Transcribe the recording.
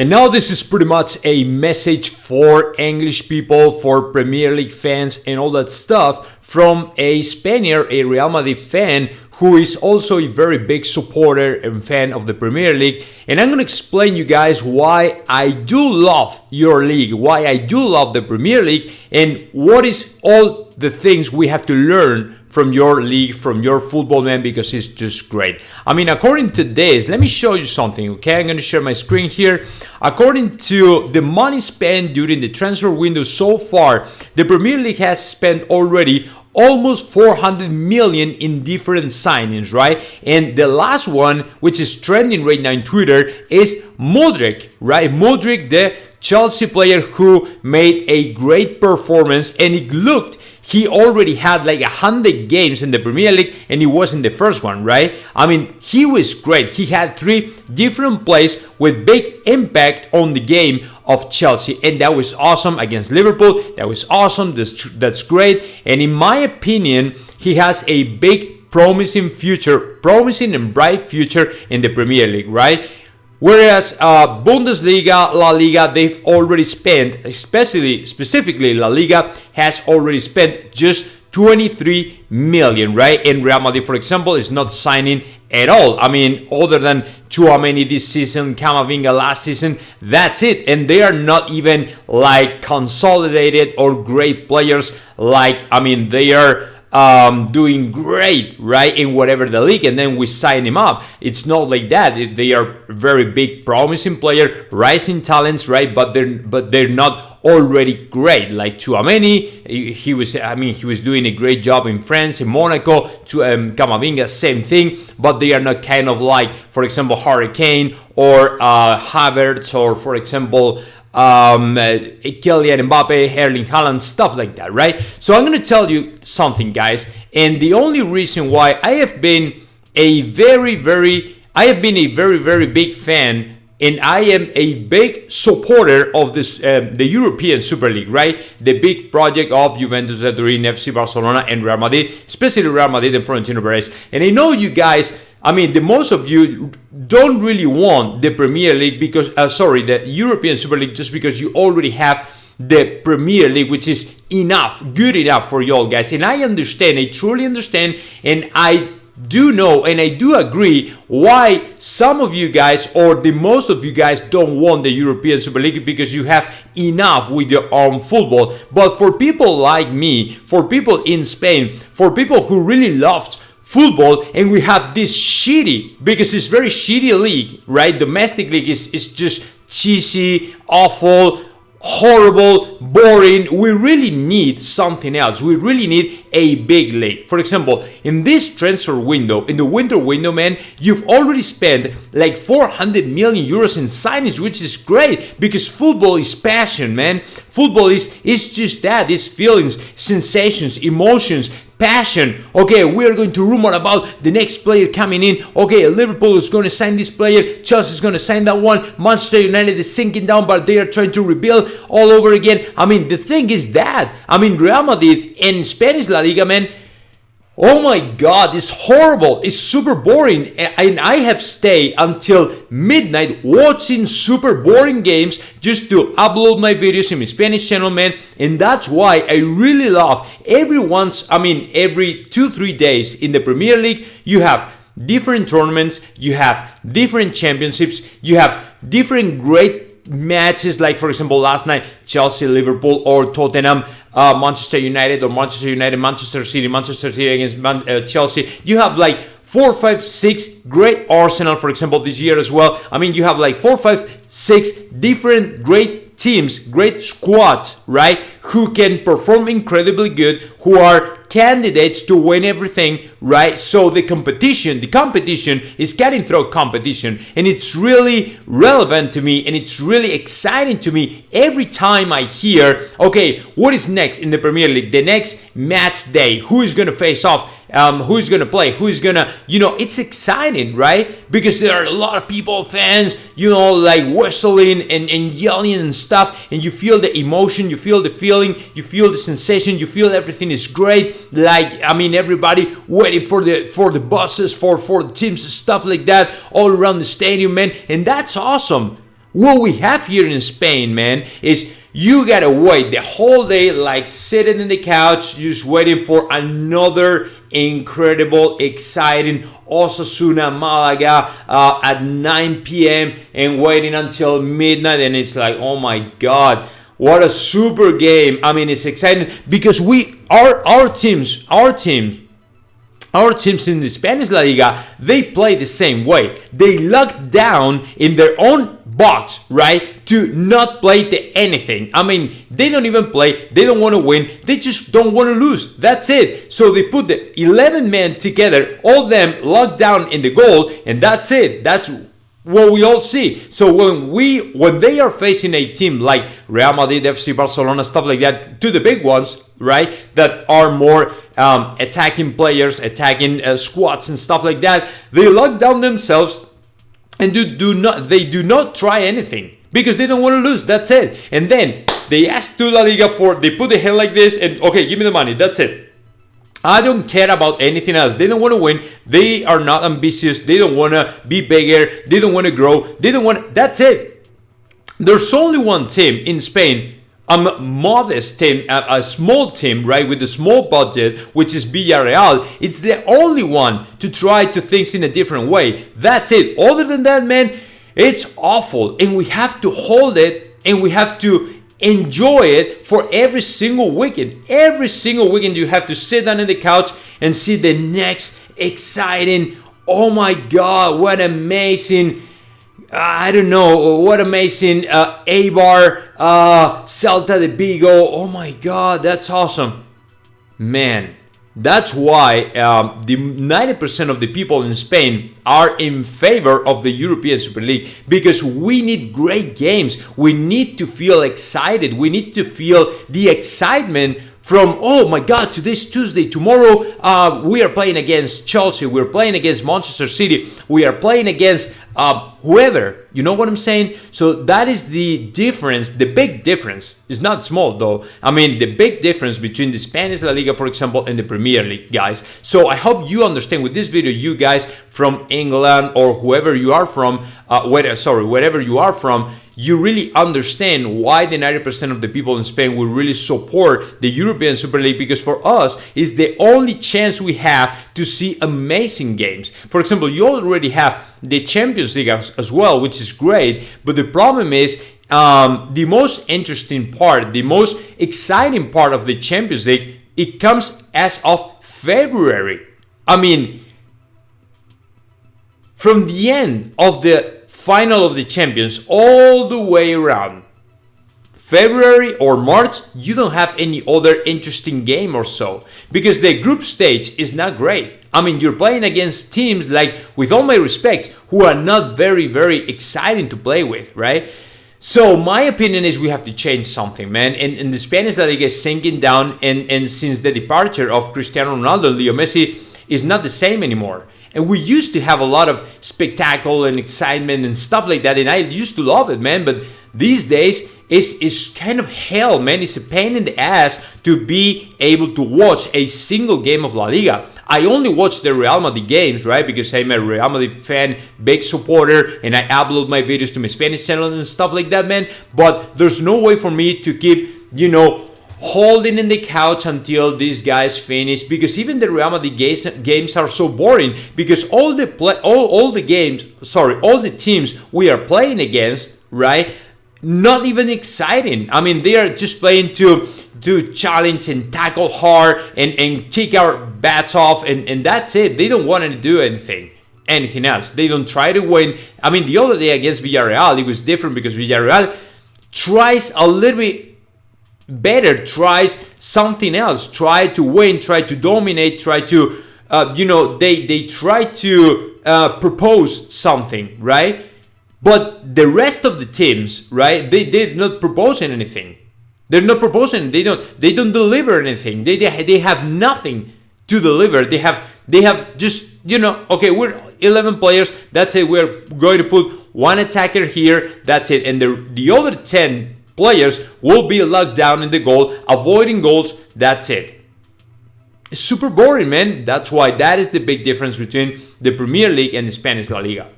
And now this is pretty much a message for English people, for Premier League fans and all that stuff from a Spaniard, a Real Madrid fan, who is also a very big supporter and fan of the Premier League. And I'm going to explain you guys why I do love your league, why I do love the Premier League, and what is all the things we have to learn from your league, from your football, man, because it's just great. I mean, according to this, let me show you something, okay? I'm going to share my screen here. According to the money spent during the transfer window so far, the Premier League has spent already almost 400 million in different signings, right? And the last one, which is trending right now in Twitter, is Mudryk, right? Mudryk, the Chelsea player who made a great performance, and it looked he already had like 100 games in the Premier League and he wasn't the first one, right? I mean, he was great. He had 3 different plays with big impact on the game of Chelsea, and that was awesome against Liverpool. That was awesome. That's great. And in my opinion, he has a big promising and bright future in the Premier League, right? Whereas Bundesliga, La Liga, they've already spent, specifically La Liga, has already spent just 23 million, right? And Real Madrid, for example, is not signing at all. I mean, other than Tchouaméni this season, Camavinga last season, that's it. And they are not even like consolidated or great players. Like, I mean, they are doing great, right, in whatever the league, and then we sign him up. It's not like that. They are very big, promising player, rising talents, right? But they're not already great. Like Tchouaméni, he was doing a great job in France, in Monaco. To Camavinga, same thing. But they are not kind of like, for example, Harry Kane or Havertz, or for example, Kylian Mbappe, Erling Haaland, stuff like that, right? So I'm going to tell you something, guys, and the only reason why I have been a very big fan, and I am a big supporter of this the European Super League, right? The big project of Juventus, Turin, FC Barcelona, and Real Madrid, especially Real Madrid and Florentino Perez. And I know you guys, I mean, the most of you don't really want the Premier League because, the European Super League, just because you already have the Premier League, which is good enough for y'all, guys. And I understand, I truly understand, and I do know and I do agree why some of you guys, or the most of you guys, don't want the European Super League, because you have enough with your own football. But for people like me, for people in Spain, for people who really love football, and we have this shitty, because it's very shitty league, right? Domestic league is just cheesy, awful, horrible, boring. We really need something else. We really need a big league. For example, in this transfer window, in the winter window, man, you've already spent like 400 million euros in signings, which is great, because football is passion, man. Football is just that. It's feelings, sensations, emotions, passion. Okay, we're going to rumor about the next player coming in. Okay, Liverpool is going to sign this player. Chelsea is going to sign that one. Manchester United is sinking down, but they are trying to rebuild all over again. I mean, the thing is that, I mean, Real Madrid and Spanish La Liga, man, oh my God, it's horrible. It's super boring. And I have stayed until midnight watching super boring games just to upload my videos in my Spanish channel, man. And that's why I really love every 2-3 days in the Premier League, you have different tournaments, you have different championships, you have different great matches, like for example last night, Chelsea, Liverpool, or Tottenham, Manchester United, or Manchester City against Chelsea. You have like 4, 5, 6 great Arsenal, for example, this year as well. I mean, you have like 4, 5, 6 different great teams, great squads, right? Who can perform incredibly good, who are candidates to win everything, right? So the competition is cutting through competition, and it's really relevant to me, and it's really exciting to me every time I hear, okay, what is next in the Premier League? The next match day, who is going to face off? Who's going to play? Who's going to, it's exciting, right? Because there are a lot of people, fans, like whistling and yelling and stuff, and you feel the emotion, you feel the feeling, you feel the sensation, you feel everything is great. Like, I mean, everybody waiting for the buses, for the teams, stuff like that, all around the stadium, man. And that's awesome. What we have here in Spain, man, is you gotta wait the whole day, like sitting in the couch, just waiting for another incredible, exciting Osasuna Malaga at 9 p.m. and waiting until midnight, and it's like, oh my God, what a super game. I mean, it's exciting because our teams in the Spanish La Liga, they play the same way. They lock down in their own box, right, to not play the anything. I mean, they don't even play. They don't want to win. They just don't want to lose. That's it. So they put the 11 men together, all of them locked down in the goal, and that's it. That's what we all see. So when they are facing a team like Real Madrid, FC Barcelona, stuff like that, to the big ones, right, that are more attacking players, attacking squads and stuff like that, they lock down themselves and they do not try anything because they don't want to lose. That's it. And then they ask to La Liga they put the head like this and, okay, give me the money. That's it. I don't care about anything else. They don't want to win. They are not ambitious. They don't want to be bigger. They don't want to grow. They don't want. That's it. There's only one team in Spain, a modest team, a small team, right, with a small budget, which is Villarreal. It's the only one to try to think in a different way. That's it. Other than that, man, it's awful. And we have to hold it, and we have to enjoy it for every single weekend. Every single weekend you have to sit down on the couch and see the next exciting, oh my God, what amazing, I don't know, what amazing Eibar, Celta de Vigo. Oh my God, that's awesome. Man, that's why the 90% of the people in Spain are in favor of the European Super League, because we need great games. We need to feel excited. We need to feel the excitement from, oh my God, today's Tuesday, tomorrow we are playing against Chelsea, we're playing against Manchester City, we are playing against whoever, you know what I'm saying? So that is the difference, the big difference. It's not small though. I mean, the big difference between the Spanish La Liga, for example, and the Premier League, guys. So I hope you understand with this video, you guys from England or whoever you are from, wherever you are from, you really understand why the 90% of the people in Spain will really support the European Super League, because for us, it's the only chance we have to see amazing games. For example, you already have the Champions League as well, which is great, but the problem is the most interesting part, the most exciting part of the Champions League, it comes as of February. I mean, from the end of the final of the Champions all the way around February or March, you don't have any other interesting game or so, because the group stage is not great. I mean, you're playing against teams, like, with all my respects, who are not very, very exciting to play with, right? So my opinion is we have to change something, man. And the Spanish La Liga is sinking down, and since the departure of Cristiano Ronaldo, Leo Messi is not the same anymore. And we used to have a lot of spectacle and excitement and stuff like that, and I used to love it, man. But these days, it's kind of hell, man. It's a pain in the ass to be able to watch a single game of La Liga. I only watch the Real Madrid games, right? Because I'm a Real Madrid fan, big supporter, and I upload my videos to my Spanish channel and stuff like that, man. But there's no way for me to keep, holding in the couch until these guys finish, because even the Real Madrid games are so boring, because all the teams we are playing against, right, not even exciting. I mean, they are just playing to challenge and tackle hard and kick our bats off, and that's it. They don't want to do anything else. They don't try to win. I mean, the other day against Villarreal, it was different, because Villarreal tries a little bit better, tries something else, try to win, try to dominate, try to, they try to propose something, right? But the rest of the teams, right, they're not proposing anything. They're not proposing. They don't deliver anything. They have nothing to deliver. They have just, okay, we're 11 players. That's it. We're going to put one attacker here. That's it. And the other 10 players will be locked down in the goal, avoiding goals. That's it. It's super boring, man. That's why that is the big difference between the Premier League and the Spanish La Liga.